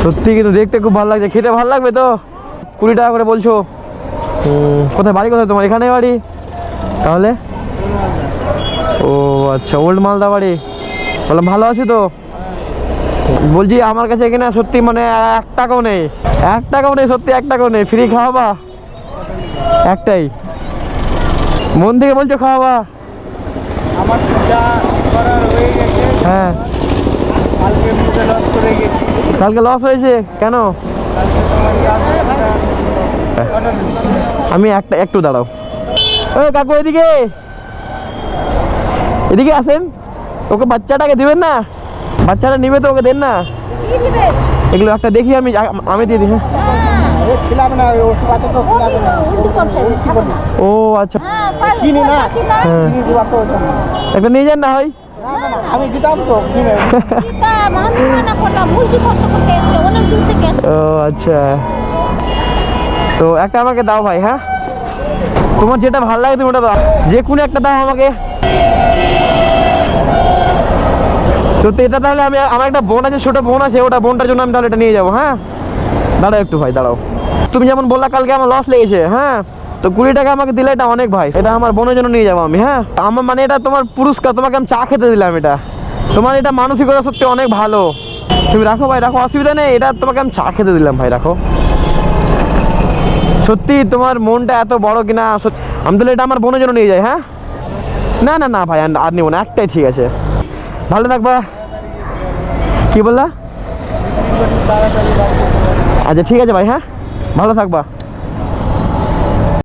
সত্যি কিন্তু দেখতে খুব ভালো লাগছে, খেতে ভালো লাগবে তো। 20 টাকা করে বলছো। কোথায় বাড়ি, কোথায় তোমার? এখানে বাড়ি তাহলে? ও আচ্ছা, ওল্ড মালদা বাড়ি। বললাম ভালো আছি তো। বলছি আমার কাছে এখানে সত্যি মানে 1 টাকাও নেই, 1 টাকাও নেই, সত্যি 1 টাকাও নেই। ফ্রি খাওয়াবা? একটাই, মন থেকে বলছো খাওয়াবা? আমার যা করার হয়ে গেছে। হ্যাঁ, কালকে মুখে লস করে গেছি। কালকে লস হয়েছে কেন? কালকে তোমার আমি একটু দাঁড়াও। ও কাকু, এদিকে এদিকে আসেন। ওকে বাচ্চাটাকে দিবেন না? বাচ্চাটা নিবে তো, ওকে দেন না। এগুলো একটা দেখি, আমি দিয়ে দিই। খিলাবে না, ওষুধ আছে তো খিলাবে না। ও আচ্ছা, চিনি না, হ্যাঁ চিনি দেওয়া তো ওটা না। একটা নিয়ে যান না হয়। না না না, আমি দিতাম তো কিনে। ও আচ্ছা, তো একটা আমাকে দাও ভাই। হ্যাঁ, তোমার যেটা ভালো লাগে তুমি ওটা দাও, যে কোনো একটা দাও আমাকে। সত্যি এটা তাহলে আমি, আমার একটা বোন আছে, ছোট বোন আছে, ওটা বোনটার জন্য আমি তাহলে এটা নিয়ে যাবো। হ্যাঁ দাঁড়াও একটু ভাই, দাঁড়াও। তুমি যেমন বললা কালকে আমার লস লেগেছে, হ্যাঁ, তো 20 টাকা আমাকে দিলে এটা অনেক ভাই। এটা আমার বোনের জন্য নিয়ে যাবো আমি। হ্যাঁ, আমার মানে এটা তোমার পুরস্কার, তোমাকে আমি চা খেতে দিলাম। এটা তোমার এটা মানসিকতা সত্যি অনেক ভালো। তুমি রাখো ভাই, রাখো, অসুবিধা নেই। এটা তোমাকে আমি চা খেতে দিলাম ভাই, রাখো। সত্যি তোমার মনটা এত বড় কিনা, আমি তাহলে এটা আমার বোনের জন্য নিয়ে যাই। হ্যাঁ, না না না ভাই, আর নেবো না, একটাই ঠিক আছে। ভালো থাকবা। কি বললা? আচ্ছা ঠিক আছে ভাই, হ্যাঁ ভালো থাকবা।